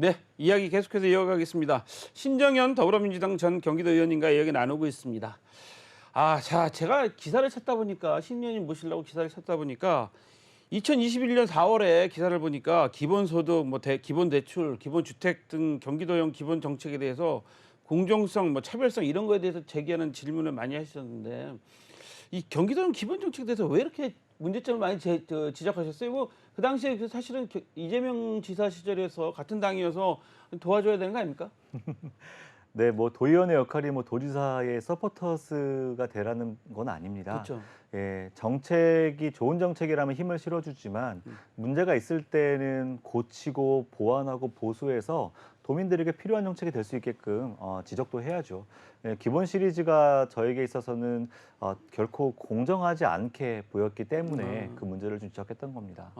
네, 이야기 계속해서 이어가겠습니다. 신정현 더불어민주당 전 경기도 의원님과 이야기 나누고 있습니다. 자, 제가 기사를 찾다 보니까 신 의원님 모시려고 기사를 찾다 보니까 2021년 4월에 기사를 보니까 기본소득, 기본대출, 기본주택 등 경기도형 기본 정책에 대해서 공정성, 차별성 이런 거에 대해서 제기하는 질문을 많이 하셨는데 이 경기도형 기본 정책에 대해서 왜 이렇게 문제점을 많이 지적하셨어요? 그 당시에 사실은 이재명 지사 시절에서 같은 당이어서 도와줘야 되는 거 아닙니까? 네, 도의원의 역할이 도지사의 서포터스가 되라는 건 아닙니다. 그렇죠. 예, 정책이 좋은 정책이라면 힘을 실어주지만 문제가 있을 때는 고치고 보완하고 보수해서 도민들에게 필요한 정책이 될 수 있게끔 지적도 해야죠. 예, 기본 시리즈가 저에게 있어서는 결코 공정하지 않게 보였기 때문에 그 문제를 좀 지적했던 겁니다.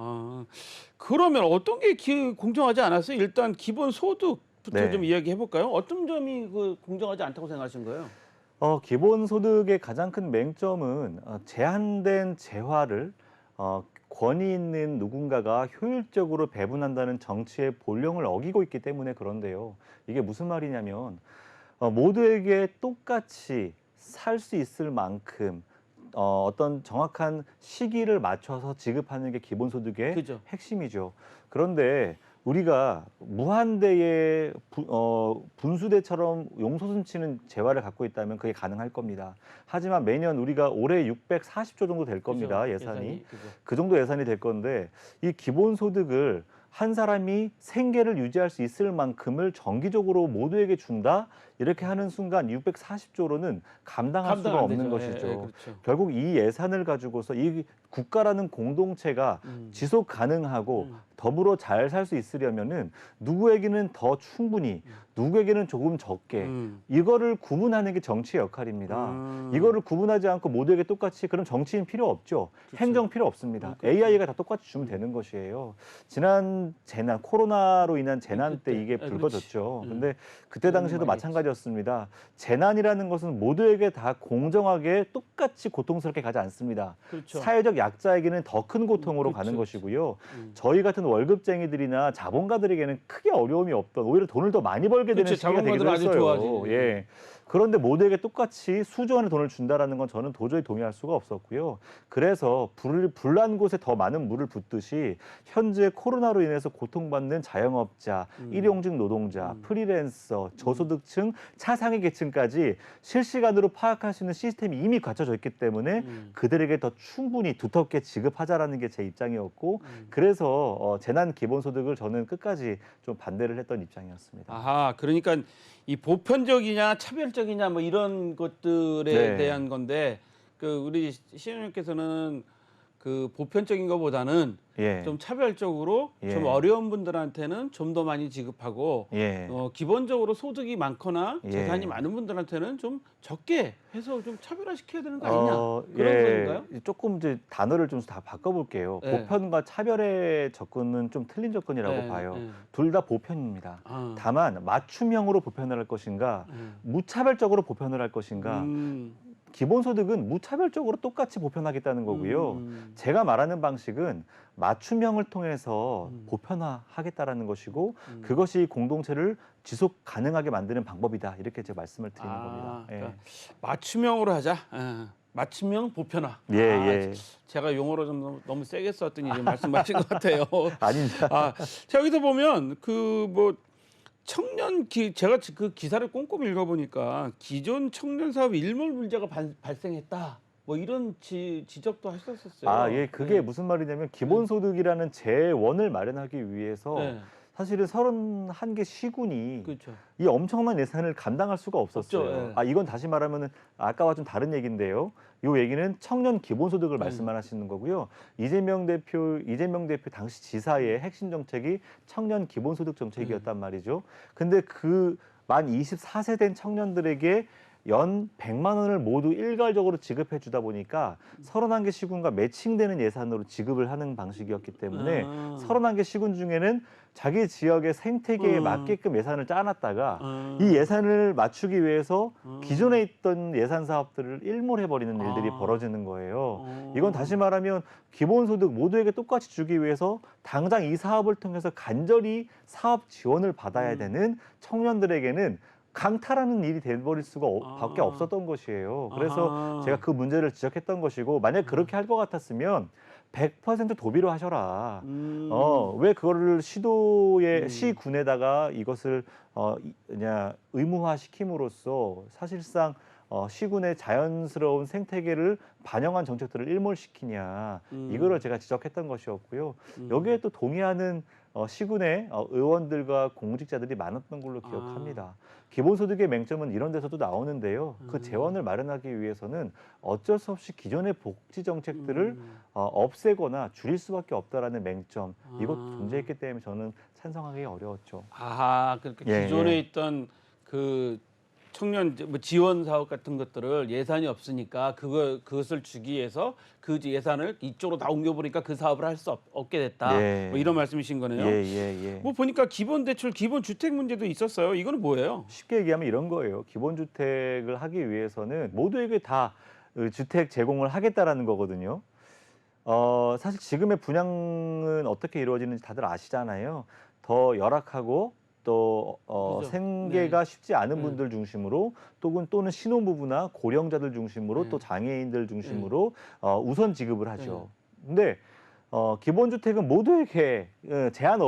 그러면 어떤 게 공정하지 않았어요? 일단 기본 소득부터 네. 좀 이야기해 볼까요? 어떤 점이 공정하지 않다고 생각하신 거예요? 기본소득의 가장 큰 맹점은 제한된 재화를 권위 있는 누군가가 효율적으로 배분한다는 정치의 본령을 어기고 있기 때문에 그런데요. 이게 무슨 말이냐면 모두에게 똑같이 살 수 있을 만큼 어떤 정확한 시기를 맞춰서 지급하는 게 기본소득의 그죠. 핵심이죠. 그런데 우리가 무한대의 분수대처럼 용솟음치는 재화를 갖고 있다면 그게 가능할 겁니다. 하지만 매년 우리가 올해 640조 정도 될 겁니다. 그죠. 예산이. 그죠. 그 정도 예산이 될 건데 이 기본소득을 한 사람이 생계를 유지할 수 있을 만큼을 정기적으로 모두에게 준다? 이렇게 하는 순간 640조로는 감당할 감당 수가 안 없는 되죠. 것이죠. 예, 그렇죠. 결국 이 예산을 가지고서 이 국가라는 공동체가 지속 가능하고 더불어 잘 살 수 있으려면은 누구에게는 더 충분히, 누구에게는 조금 적게 이거를 구분하는 게 정치의 역할입니다. 이거를 구분하지 않고 모두에게 똑같이 그럼 정치인 필요 없죠. 그렇죠. 행정 필요 없습니다. 그렇죠. AI가 다 똑같이 주면 되는 것이에요. 지난 재난, 코로나로 인한 재난 때 이게 그때. 불거졌죠. 그렇지. 근데 그때 당시에도 많이 마찬가지였습니다. 재난이라는 것은 모두에게 다 공정하게 똑같이 고통스럽게 가지 않습니다. 그렇죠. 사회적 약자에게는 더 큰 고통으로 그렇죠. 가는 것이고요. 저희 같은 월급쟁이들이나 자본가들에게는 크게 어려움이 없던 오히려 돈을 더 많이 벌게 되는 그렇죠. 시기가 되기도 자본가들은 아주 했어요. 좋아지지. 예. 그런데 모두에게 똑같이 수조 원의 돈을 준다라는 건 저는 도저히 동의할 수가 없었고요. 그래서 불난 곳에 더 많은 물을 붓듯이 현재 코로나로 인해서 고통받는 자영업자, 일용직 노동자, 프리랜서, 저소득층, 차상위 계층까지 실시간으로 파악할 수 있는 시스템이 이미 갖춰져 있기 때문에 그들에게 더 충분히 두텁게 지급하자라는 게 제 입장이었고 그래서 재난 기본소득을 저는 끝까지 좀 반대를 했던 입장이었습니다. 아하, 그러니까 이 보편적이냐 차별적이냐 이런 것들에 네. 대한 건데 우리 시장님께서는 그 보편적인 것보다는 예. 좀 차별적으로 예. 좀 어려운 분들한테는 좀 더 많이 지급하고 예. 기본적으로 소득이 많거나 예. 재산이 많은 분들한테는 좀 적게 해서 좀 차별화시켜야 되는 거 아니냐 그런 의견인가요? 조금 이제 단어를 좀 다 바꿔볼게요. 예. 보편과 차별의 접근은 좀 틀린 접근이라고 예, 봐요. 예. 둘 다 보편입니다. 다만 맞춤형으로 보편을 할 것인가, 무차별적으로 보편을 할 것인가. 기본소득은 무차별적으로 똑같이 보편하겠다는 거고요. 제가 말하는 방식은 맞춤형을 통해서 보편화하겠다는 것이고 그것이 공동체를 지속 가능하게 만드는 방법이다. 이렇게 제가 말씀을 드리는 겁니다. 예. 그러니까 맞춤형으로 하자. 맞춤형 보편화. 예. 제가 용어로 좀 너무 세게 썼더니 좀 말씀하신 것 같아요. 아닙니다. 자, 여기서 보면 제가 그 기사를 꼼꼼히 읽어보니까 기존 청년 사업 일몰 문제가 발생했다. 이런 지적도 하셨었어요. 예, 그게 무슨 말이냐면 기본소득이라는 재원을 마련하기 위해서 네. 사실은 31개 시군이 그렇죠. 이 엄청난 예산을 감당할 수가 없었어요. 없죠, 예. 이건 다시 말하면은 아까와 좀 다른 얘기인데요. 이 얘기는 청년 기본소득을 말씀하시는 거고요. 이재명 대표 당시 지사의 핵심 정책이 청년 기본소득 정책이었단 말이죠. 근데 그 만 24세 된 청년들에게 연 100만 원을 모두 일괄적으로 지급해 주다 보니까 31개 시군과 매칭되는 예산으로 지급을 하는 방식이었기 때문에 아. 31개 시군 중에는 자기 지역의 생태계에 맞게끔 예산을 짜놨다가 이 아. 예산을 맞추기 위해서 아. 기존에 있던 예산 사업들을 일몰해버리는 일들이 아. 벌어지는 거예요. 어. 이건 다시 말하면 기본소득 모두에게 똑같이 주기 위해서 당장 이 사업을 통해서 간절히 사업 지원을 받아야 되는 청년들에게는 강탈하는 일이 돼버릴 수가 밖에 아. 없었던 것이에요. 그래서 아하. 제가 그 문제를 지적했던 것이고 만약 그렇게 할 것 같았으면 100% 도비로 하셔라. 왜 그거를 시군에다가 이것을 그냥 의무화 시킴으로써 사실상 시군의 자연스러운 생태계를 반영한 정책들을 일몰시키냐. 이거를 제가 지적했던 것이었고요. 여기에 또 동의하는 시군의 의원들과 공직자들이 많았던 걸로 기억합니다. 기본소득의 맹점은 이런 데서도 나오는데요. 그 재원을 마련하기 위해서는 어쩔 수 없이 기존의 복지 정책들을 없애거나 줄일 수밖에 없다라는 맹점, 이것도 존재했기 때문에 저는 찬성하기 어려웠죠. 아, 그러니까 예, 기존에 예. 있던 그 청년 뭐 지원 사업 같은 것들을 예산이 없으니까 그것을 주기 위해서 그 예산을 이쪽으로 다 옮겨보니까 그 사업을 할 수 없게 됐다. 예. 뭐 이런 말씀이신 거네요. 예. 뭐 보니까 기본 대출, 기본 주택 문제도 있었어요. 이거는 뭐예요? 쉽게 얘기하면 이런 거예요. 기본주택을 하기 위해서는 모두에게 다 주택 제공을 하겠다라는 거거든요. 사실 지금의 분양은 어떻게 이루어지는지 다들 아시잖아요. 더 열악하고 또 그죠. 생계가 쉽지 않은 네. 분들 중심으로 또는 신혼부부나 고령자들 중심으로 네. 또 장애인들 중심으로 우선 지급을 하죠. 네. 근데 기본주택은 모두에게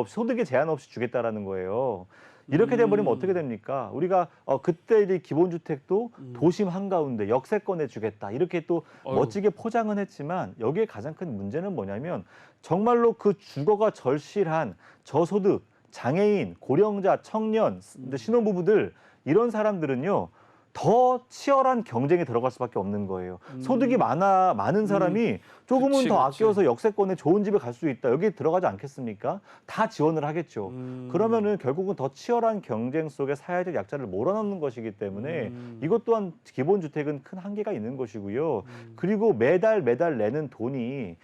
소득에 제한 없이 주겠다라는 거예요. 이렇게 돼버리면 어떻게 됩니까? 우리가 그때 이제 기본주택도 도심 한가운데 역세권에 주겠다 이렇게 또 어휴. 멋지게 포장은 했지만 여기에 가장 큰 문제는 뭐냐면 정말로 그 주거가 절실한 저소득, 장애인, 고령자, 청년, 신혼부부들 이런 사람들은요. 더 치열한 경쟁에 들어갈 수밖에 없는 거예요. 소득이 많은 사람이 조금은 그치, 더 그치. 아껴서 역세권에 좋은 집에 갈 수 있다. 여기에 들어가지 않겠습니까? 다 지원을 하겠죠. 그러면은 결국은 더 치열한 경쟁 속에 사회적 약자를 몰아넣는 것이기 때문에 이것 또한 기본주택은 큰 한계가 있는 것이고요. 그리고 매달 내는 돈이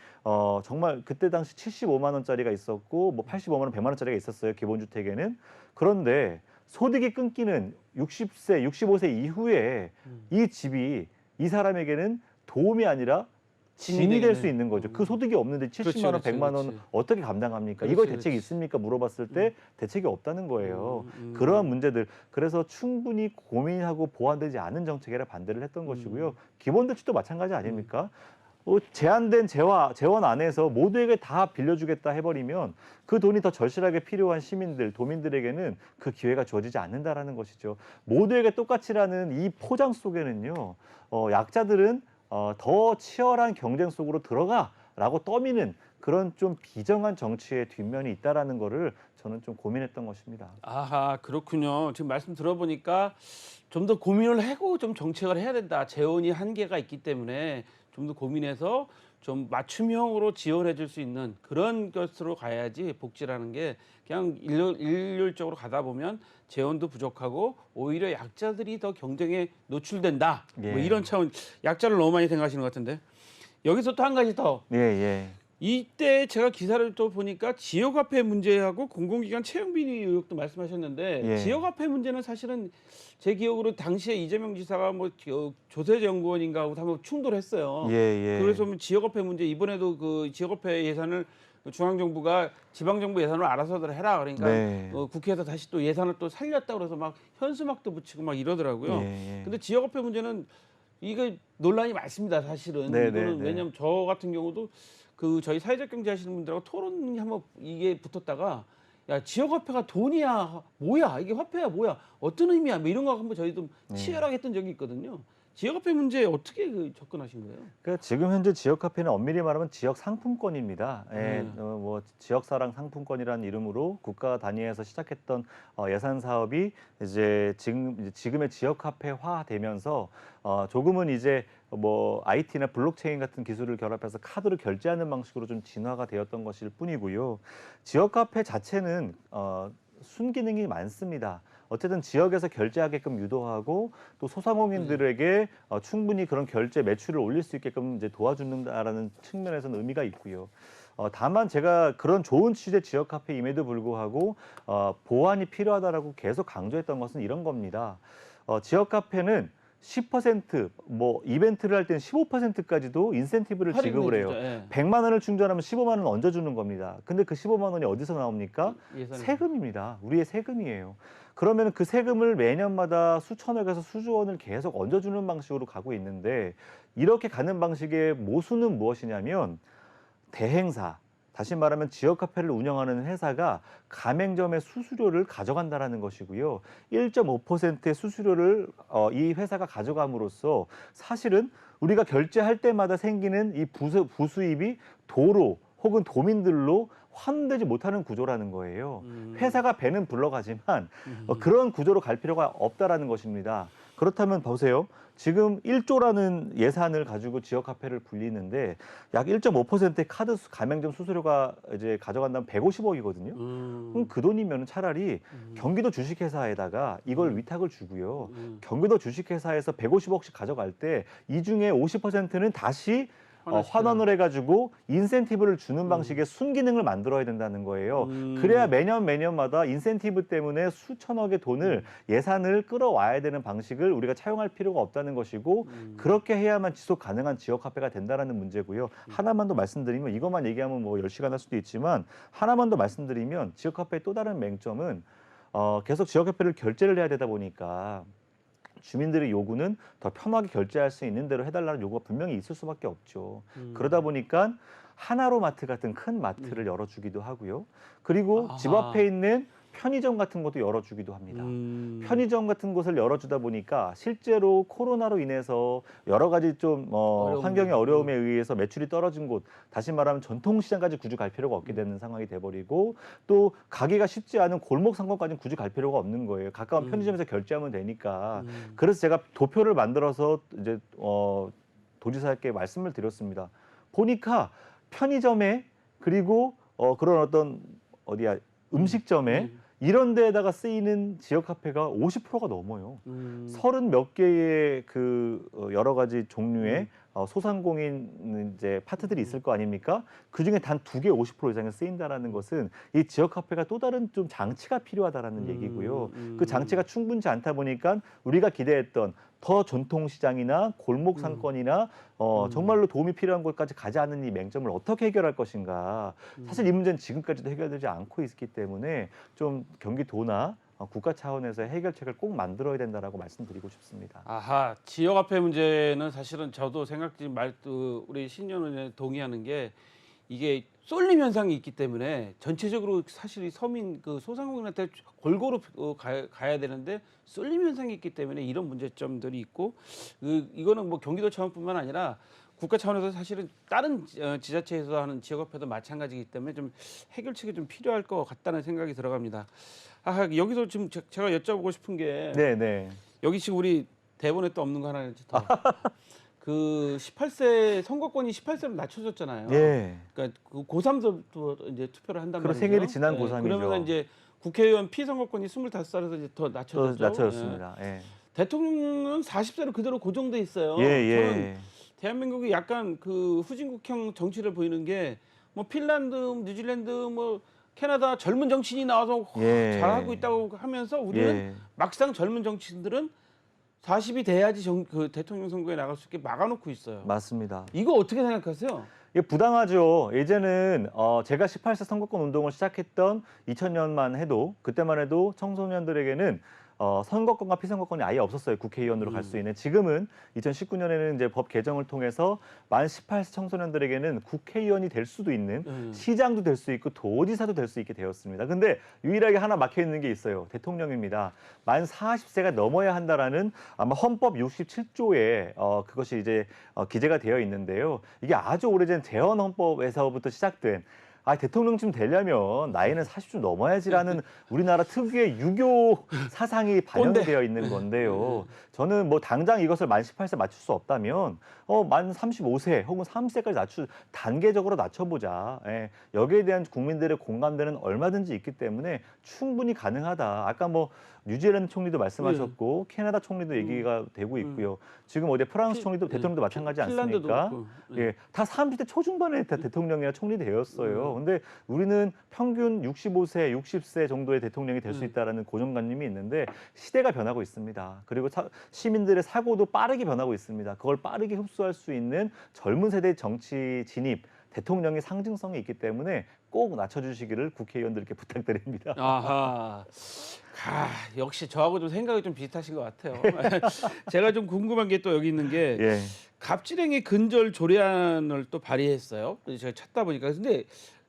정말 그때 당시 75만 원짜리가 있었고 뭐 85만 원, 100만 원짜리가 있었어요. 기본주택에는. 그런데 소득이 끊기는 60세, 65세 이후에 이 집이 이 사람에게는 도움이 아니라 짐이 될 수 있는 거죠. 그 소득이 없는데 70만 원, 그렇지, 100만 원 그렇지. 어떻게 감당합니까? 그렇지, 이거 대책이 그렇지. 있습니까? 물어봤을 때 대책이 없다는 거예요. 음. 그러한 문제들. 그래서 충분히 고민하고 보완되지 않은 정책이라 반대를 했던 것이고요. 기본대출도 마찬가지 아닙니까? 제한된 재원 안에서 모두에게 다 빌려주겠다 해버리면 그 돈이 더 절실하게 필요한 시민들, 도민들에게는 그 기회가 주어지지 않는다라는 것이죠. 모두에게 똑같이라는 이 포장 속에는요, 약자들은 더 치열한 경쟁 속으로 들어가라고 떠미는 그런 좀 비정한 정치의 뒷면이 있다라는 거를 저는 좀 고민했던 것입니다. 아하, 그렇군요. 지금 말씀 들어보니까 좀 더 고민을 하고 좀 정책을 해야 된다. 재원이 한계가 있기 때문에 좀 더 고민해서 좀 맞춤형으로 지원해 줄 수 있는 그런 것으로 가야지 복지라는 게 그냥 일률적으로 가다 보면 재원도 부족하고 오히려 약자들이 더 경쟁에 노출된다. 예. 뭐 이런 차원, 약자를 너무 많이 생각하시는 것 같은데. 여기서 또 한 가지 더. 예. 이때 제가 기사를 또 보니까 지역화폐 문제하고 공공기관 채용비리 의혹도 말씀하셨는데 예. 지역화폐 문제는 사실은 제 기억으로 당시에 이재명 지사가 뭐 조세정보원인가 하고 한번 충돌했어요. 예. 그래서 뭐 지역화폐 문제 이번에도 그 지역화폐 예산을 중앙정부가 지방정부 예산으로 알아서들 해라 그러니까 네. 국회에서 다시 또 예산을 또 살렸다 그래서 막 현수막도 붙이고 막 이러더라고요. 예. 근데 지역화폐 문제는 이거 논란이 많습니다, 사실은. 네, 이거는 네. 왜냐하면 저 같은 경우도 그 저희 사회적 경제 하시는 분들하고 토론이 한번 이게 붙었다가 야 지역화폐가 돈이야 뭐야 이게 화폐야 뭐야 어떤 의미야 뭐 이런 거 한번 저희 좀 치열하게 했던 적이 있거든요. 지역화폐 문제에 어떻게 접근하신 거예요? 그러니까 지금 현재 지역화폐는 엄밀히 말하면 지역 상품권입니다. 뭐 지역사랑 상품권이라는 이름으로 국가 단위에서 시작했던 예산 사업이 이제 지금의 지역화폐화 되면서 조금은 이제 뭐 IT나 블록체인 같은 기술을 결합해서 카드로 결제하는 방식으로 좀 진화가 되었던 것일 뿐이고요. 지역화폐 자체는 순기능이 많습니다. 어쨌든 지역에서 결제하게끔 유도하고 또 소상공인들에게 충분히 그런 결제 매출을 올릴 수 있게끔 이제 도와준다라는 측면에서는 의미가 있고요. 다만 제가 그런 좋은 취지의 지역 카페임에도 불구하고 보완이 필요하다라고 계속 강조했던 것은 이런 겁니다. 지역 카페는 10%뭐 이벤트를 할 때는 15%까지도 인센티브를 지급을 해요. 예. 100만 원을 충전하면 15만 원 얹어주는 겁니다. 근데 그 15만 원이 어디서 나옵니까? 예산이. 세금입니다. 우리의 세금이에요. 그러면 그 세금을 매년마다 수천억에서 수조 원을 계속 얹어주는 방식으로 가고 있는데 이렇게 가는 방식의 모순은 무엇이냐면 대행사, 다시 말하면 지역 카페를 운영하는 회사가 가맹점의 수수료를 가져간다라는 것이고요. 1.5%의 수수료를 이 회사가 가져감으로써 사실은 우리가 결제할 때마다 생기는 이 부수입이 도로 혹은 도민들로 환원되지 못하는 구조라는 거예요. 회사가 배는 불러가지만 그런 구조로 갈 필요가 없다라는 것입니다. 그렇다면 보세요. 지금 1조라는 예산을 가지고 지역 카페를 불리는데 약 1.5%의 카드 가맹점 수수료가 이제 가져간다면 150억이거든요. 그럼 그 돈이면 차라리 경기도 주식회사에다가 이걸 위탁을 주고요. 경기도 주식회사에서 150억씩 가져갈 때 이 중에 50%는 다시 환원을 해가지고 인센티브를 주는 방식의 순기능을 만들어야 된다는 거예요. 그래야 매년마다 인센티브 때문에 수천억의 돈을 예산을 끌어와야 되는 방식을 우리가 차용할 필요가 없다는 것이고 그렇게 해야만 지속 가능한 지역 카페가 된다는 문제고요. 하나만 더 말씀드리면 이것만 얘기하면 뭐 10시간 할 수도 있지만 하나만 더 말씀드리면 지역 카페의 또 다른 맹점은 계속 지역 카페를 결제를 해야 되다 보니까 주민들의 요구는 더 편하게 결제할 수 있는 대로 해달라는 요구가 분명히 있을 수밖에 없죠. 그러다 보니까 하나로마트 같은 큰 마트를 열어주기도 하고요. 그리고 집 앞에 있는 편의점 같은 것도 열어주기도 합니다. 편의점 같은 곳을 열어주다 보니까 실제로 코로나로 인해서 여러 가지 좀 환경의 어려움에 의해서 매출이 떨어진 곳, 다시 말하면 전통시장까지 굳이 갈 필요가 없게 되는 상황이 돼버리고 또 가기가 쉽지 않은 골목 상권까지는 굳이 갈 필요가 없는 거예요. 가까운 편의점에서 결제하면 되니까. 그래서 제가 도표를 만들어서 이제 도지사께 말씀을 드렸습니다. 보니까 편의점에 그리고 그런 어떤 음식점에 이런 데에다가 쓰이는 지역 카페가 50%가 넘어요. 30몇 개의 그 여러 가지 종류의 소상공인 이제 파트들이 있을 거 아닙니까? 그 중에 단 2개 50% 이상이 쓰인다라는 것은 이 지역 카페가 또 다른 좀 장치가 필요하다라는 얘기고요. 그 장치가 충분치 않다 보니까 우리가 기대했던 더 전통시장이나 골목 상권이나 정말로 도움이 필요한 곳까지 가지 않는 이 맹점을 어떻게 해결할 것인가. 사실 이 문제는 지금까지도 해결되지 않고 있기 때문에 좀 경기도나 국가 차원에서 해결책을 꼭 만들어야 된다라고 말씀드리고 싶습니다. 아하, 지역 화폐 문제는 사실은 저도 우리 신년 의원에 동의하는 게 이게 쏠림 현상이 있기 때문에 전체적으로 사실 이 서민 그 소상공인한테 골고루 가야 되는데 쏠림 현상이 있기 때문에 이런 문제점들이 있고 이거는 뭐 경기도 차원뿐만 아니라 국가 차원에서 사실은 다른 지자체에서 하는 지역화폐도 마찬가지이기 때문에 좀 해결책이 좀 필요할 것 같다는 생각이 들어갑니다. 여기서 지금 제가 여쭤보고 싶은 게 네. 여기 지금 우리 대본에 또 없는 거 하나 더. 그 18세 선거권이 18세로 낮춰졌잖아요. 예. 그러니까 그 고3도 이제 투표를 한단 말이죠. 생일이 지난 고3이죠. 그러면 이제 국회의원 피선거권이 25살에서 이제 더 낮춰졌죠. 낮춰졌습니다. 예. 대통령은 40세로 그대로 고정돼 있어요. 예. 저는 대한민국이 약간 그 후진국형 정치를 보이는 게 뭐 핀란드, 뉴질랜드, 뭐 캐나다 젊은 정치인이 나와서 잘하고 있다고 하면서 우리는 막상 젊은 정치인들은 40이 돼야지 그 대통령 선거에 나갈 수 있게 막아놓고 있어요. 맞습니다. 이거 어떻게 생각하세요? 이게 부당하죠. 예전은 제가 18세 선거권 운동을 시작했던 2000년만 해도 그때만 해도 청소년들에게는 선거권과 피선거권이 아예 없었어요. 국회의원으로 갈 수 있는. 지금은 2019년에는 이제 법 개정을 통해서 만 18세 청소년들에게는 국회의원이 될 수도 있는 시장도 될 수 있고 도지사도 될 수 있게 되었습니다. 근데 유일하게 하나 막혀 있는 게 있어요. 대통령입니다. 만 40세가 넘어야 한다라는 아마 헌법 67조에 그것이 이제 기재가 되어 있는데요. 이게 아주 오래전 재헌헌법에서부터 시작된 대통령쯤 되려면 나이는 40좀 넘어야지라는 우리나라 특유의 유교 사상이 반영이 되어 있는 건데요. 저는 뭐 당장 이것을 만 18세 맞출 수 없다면 만 35세 혹은 30세까지 단계적으로 낮춰보자. 예, 여기에 대한 국민들의 공감대는 얼마든지 있기 때문에 충분히 가능하다. 아까 뭐 뉴질랜드 총리도 말씀하셨고 캐나다 총리도 얘기가 되고 있고요. 지금 어디 프랑스 총리도 대통령도 마찬가지 않습니까? 예, 다 30대 초중반에 다 대통령이나 총리 되었어요. 근데 우리는 평균 65세, 60세 정도의 대통령이 될 수 있다라는 고정관념이 있는데 시대가 변하고 있습니다. 그리고 시민들의 사고도 빠르게 변하고 있습니다. 그걸 빠르게 흡수할 수 있는 젊은 세대의 정치 진입, 대통령의 상징성이 있기 때문에 꼭 낮춰주시기를 국회의원들께 부탁드립니다. 아하. 역시 저하고 좀 생각이 좀 비슷하신 것 같아요. 제가 좀 궁금한 게 또 여기 있는 게 예. 갑질행위 근절 조례안을 또 발의했어요. 그래서 제가 찾다 보니까 근데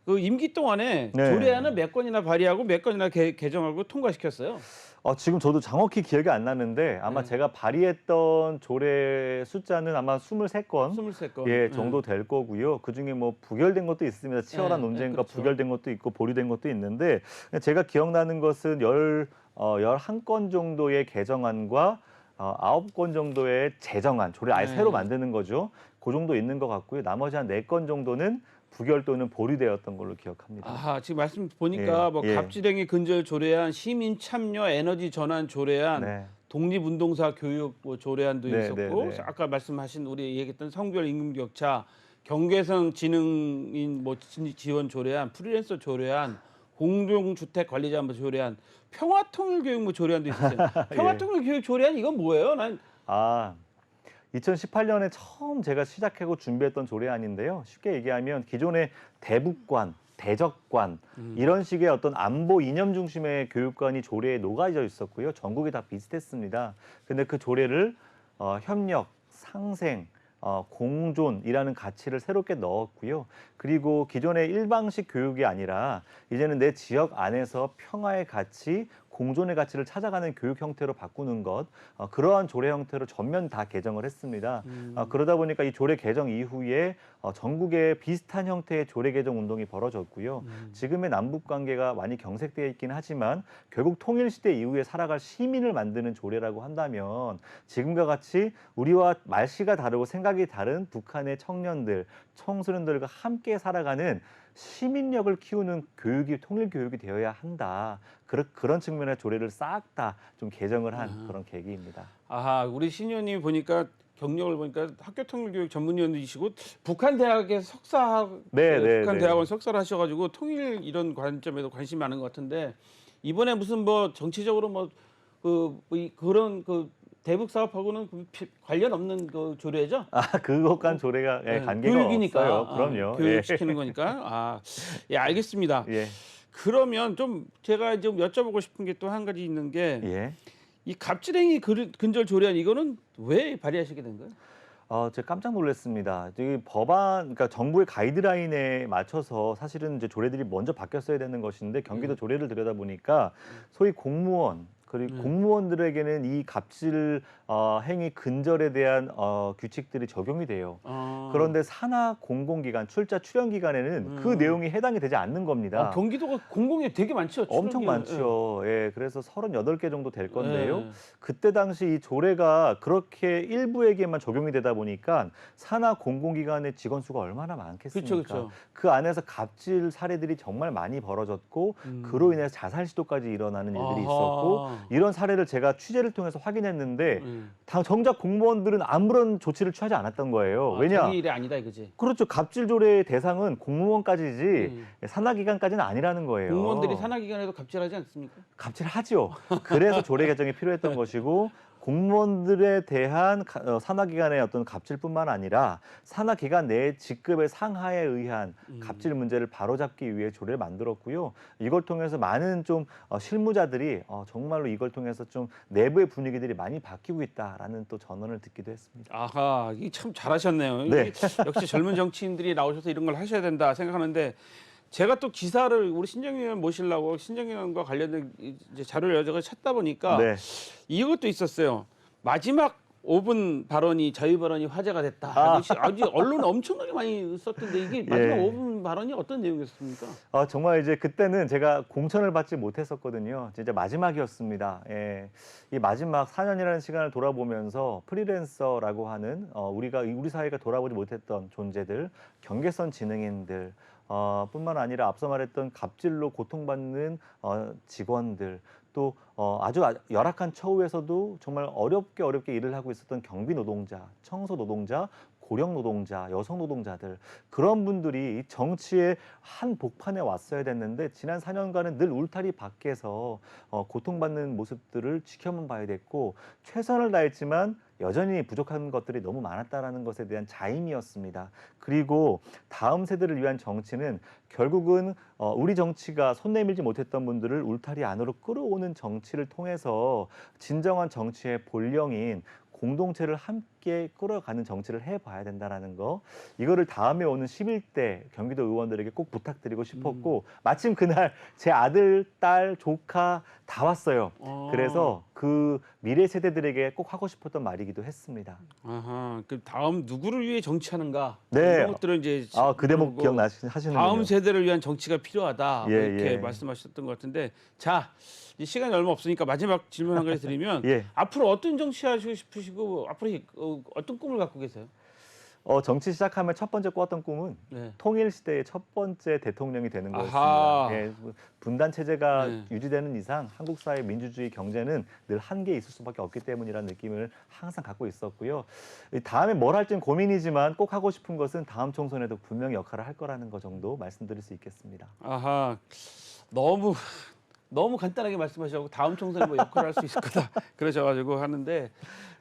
그 임기 동안에 네. 조례안을 몇 건이나 발의하고 몇 건이나 개정하고 통과시켰어요. 지금 저도 정확히 기억이 안 나는데 아마 네. 제가 발의했던 조례 숫자는 아마 23건 23건. 예, 정도 될 거고요. 그중에 뭐 부결된 것도 있습니다. 치열한 네, 논쟁과 그렇죠. 부결된 것도 있고 보류된 것도 있는데 제가 기억나는 것은 11건 정도의 개정안과 9건 정도의 제정안, 조례 아예 네. 새로 만드는 거죠. 그 정도 있는 것 같고요. 나머지 한 4건 정도는 부결 또는 보류되었던 걸로 기억합니다. 아하, 지금 말씀 보니까 뭐 예. 갑질행위 근절 조례안, 시민 참여 에너지 전환 조례안, 네. 독립운동사 교육 뭐 조례안도 네, 있었고 네, 네. 아까 말씀하신 우리 얘기했던 성별 임금 격차, 경계성 지능인 뭐 지원 조례안, 프리랜서 조례안, 공동주택 관리자 뭐 조례안, 평화통일교육 뭐 조례안도 있었어요. 평화통일교육 조례안 이건 뭐예요? 난 2018년에 처음 제가 시작하고 준비했던 조례안인데요. 쉽게 얘기하면 기존의 대북관, 대적관 이런 식의 어떤 안보 이념 중심의 교육관이 조례에 녹아져 있었고요. 전국이 다 비슷했습니다. 근데 그 조례를 협력, 상생, 공존이라는 가치를 새롭게 넣었고요. 그리고 기존의 일방식 교육이 아니라 이제는 내 지역 안에서 평화의 가치, 공존의 가치를 찾아가는 교육 형태로 바꾸는 것, 그러한 조례 형태로 전면 다 개정을 했습니다. 그러다 보니까 이 조례 개정 이후에 전국에 비슷한 형태의 조례 개정 운동이 벌어졌고요. 지금의 남북 관계가 많이 경색되어 있긴 하지만 결국 통일 시대 이후에 살아갈 시민을 만드는 조례라고 한다면 지금과 같이 우리와 말씨가 다르고 생각이 다른 북한의 청년들, 청소년들과 함께 살아가는 시민력을 키우는 교육이 통일 교육이 되어야 한다. 그런 측면의 조례를 싹 다 좀 개정을 한 그런 계기입니다. 아하, 우리 신의원님 보니까 경력을 보니까 학교통일교육 전문위원이시고 북한 대학의 북한 대학원 석사를 하셔가지고 통일 이런 관점에도 관심이 많은 것 같은데 이번에 무슨 뭐 정치적으로 그런 대북 사업하고는 관련 없는 그 조례죠? 그것과는 조례가 관계가 교육이니까. 없어요. 그럼요. 교육시키는 거니까. 예, 알겠습니다. 예. 그러면 좀 제가 좀 여쭤보고 싶은 게 또 한 가지 있는 게 예. 이 갑질행위 근절 조례안 이거는 왜 발의하시게 된 거예요? 제가 깜짝 놀랐습니다. 이 그러니까 정부의 가이드라인에 맞춰서 사실은 이제 조례들이 먼저 바뀌었어야 되는 것인데 경기도 조례를 들여다보니까 소위 공무원 그리고 공무원들에게는 이 갑질 행위 근절에 대한 규칙들이 적용이 돼요. 그런데 산하 공공기관, 출자 출연 기관에는 그 내용이 해당이 되지 않는 겁니다. 경기도가 공공이 되게 많죠. 엄청 많죠. 예, 그래서 38개 정도 될 건데요. 그때 당시 이 조례가 그렇게 일부에게만 적용이 되다 보니까 산하 공공기관의 직원 수가 얼마나 많겠습니까? 그렇죠. 그 안에서 갑질 사례들이 정말 많이 벌어졌고 그로 인해서 자살 시도까지 일어나는 일들이 있었고 이런 사례를 제가 취재를 통해서 확인했는데 정작 공무원들은 아무런 조치를 취하지 않았던 거예요. 왜냐? 자기 일이 아니다 이거지. 그렇죠. 갑질 조례의 대상은 공무원까지지 산하기관까지는 아니라는 거예요. 공무원들이 산하기관에도 갑질하지 않습니까? 갑질하죠. 그래서 조례 개정이 필요했던 것이고 공무원들에 대한 산하기관의 어떤 갑질뿐만 아니라 산하기관 내 직급의 상하에 의한 갑질 문제를 바로잡기 위해 조례를 만들었고요. 이걸 통해서 많은 좀 실무자들이 정말로 이걸 통해서 좀 내부의 분위기들이 많이 바뀌고 있다라는 또 전언을 듣기도 했습니다. 아하, 이게 참 잘하셨네요. 네. 이게 역시 젊은 정치인들이 나오셔서 이런 걸 하셔야 된다 생각하는데 제가 또 기사를 우리 신정희 의원 모시려고 신정희 의원과 관련된 이제 자료를 여러 가지 찾다 보니까 네. 이것도 있었어요. 마지막 5분 발언이 자유 발언이 화제가 됐다. 아주 언론에 엄청나게 많이 썼던데 이게 마지막 예. 5분 했던 발언이 어떤 내용이었습니까? 정말 이제 그때는 제가 공천을 받지 못했었거든요. 진짜 마지막이었습니다. 예. 이 마지막 4년이라는 시간을 돌아보면서 프리랜서라고 하는 우리 사회가 돌아보지 못했던 존재들, 경계선 지능인들, 뿐만 아니라 앞서 말했던 갑질로 고통받는 직원들, 또 아주 열악한 처우에서도 정말 어렵게 일을 하고 있었던 경비 노동자, 청소 노동자, 고령 노동자, 여성 노동자들, 그런 분들이 이 정치의 한 복판에 왔어야 됐는데 지난 4년간은 늘 울타리 밖에서 고통받는 모습들을 지켜만 봐야 됐고, 최선을 다했지만 여전히 부족한 것들이 너무 많았다라는 것에 대한 자임이었습니다. 그리고 다음 세대를 위한 정치는 결국은 우리 정치가 손 내밀지 못했던 분들을 울타리 안으로 끌어오는 정치를 통해서 진정한 정치의 본령인 공동체를 함께 끌어가는 정치를 해봐야 된다는 거, 이거를 다음에 오는 11대 경기도 의원들에게 꼭 부탁드리고 싶었고, 마침 그날 제 아들, 딸, 조카 다 왔어요. 그래서 그 미래 세대들에게 꼭 하고 싶었던 말이기도 했습니다. 아하, 그 다음 누구를 위해 정치하는가? 네. 이런 것들을 이제 그 대목 물어보고 기억나시는군요. 다음 세대를 위한 정치가 필요하다. 뭐 예, 이렇게 예. 말씀하셨던 것 같은데, 자, 이제 시간이 얼마 없으니까 마지막 질문 한 가지 드리면 예. 앞으로 어떤 정치 하시고 싶으시고 앞으로 어떤 꿈을 갖고 계세요? 정치 시작하면 첫 번째 꿨던 꿈은 네. 통일 시대의 첫 번째 대통령이 되는 아하. 거였습니다. 예, 분단 체제가 네. 유지되는 이상 한국 사회 민주주의 경제는 늘 한계에 있을 수밖에 없기 때문이라는 느낌을 항상 갖고 있었고요. 다음에 뭘 할지는 고민이지만 꼭 하고 싶은 것은 다음 총선에도 분명히 역할을 할 거라는 것 정도 말씀드릴 수 있겠습니다. 아하, 너무 간단하게 말씀하셔서 다음 총선에 뭐 역할을 할 수 있을 거다 그러셔가지고 하는데,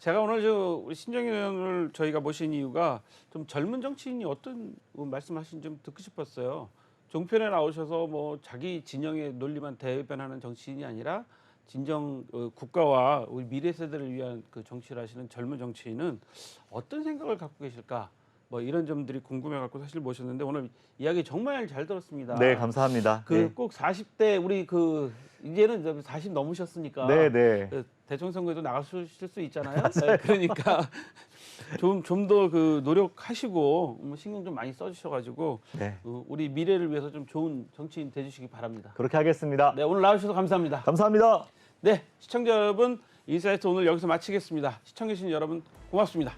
제가 오늘 우리 신정현 의원을 저희가 모신 이유가 좀 젊은 정치인이 어떤 말씀하신 좀 듣고 싶었어요. 종편에 나오셔서 뭐 자기 진영의 논리만 대변하는 정치인이 아니라 진정 국가와 우리 미래 세대를 위한 그 정치를 하시는 젊은 정치인은 어떤 생각을 갖고 계실까? 뭐 이런 점들이 궁금해갖고 사실 모셨는데 오늘 이야기 정말 잘 들었습니다. 네, 감사합니다. 네. 꼭 40대 우리 이제는 40 넘으셨으니까 네. 대통령선거에도 나가실 수 있잖아요. 네, 그러니까 좀 더 노력하시고 신경 좀 많이 써주셔가지고 네. 우리 미래를 위해서 좀 좋은 정치인 되주시기 바랍니다. 그렇게 하겠습니다. 네, 오늘 나와주셔서 감사합니다. 감사합니다. 네, 시청자 여러분, 인사이트 오늘 여기서 마치겠습니다. 시청해주신 여러분 고맙습니다.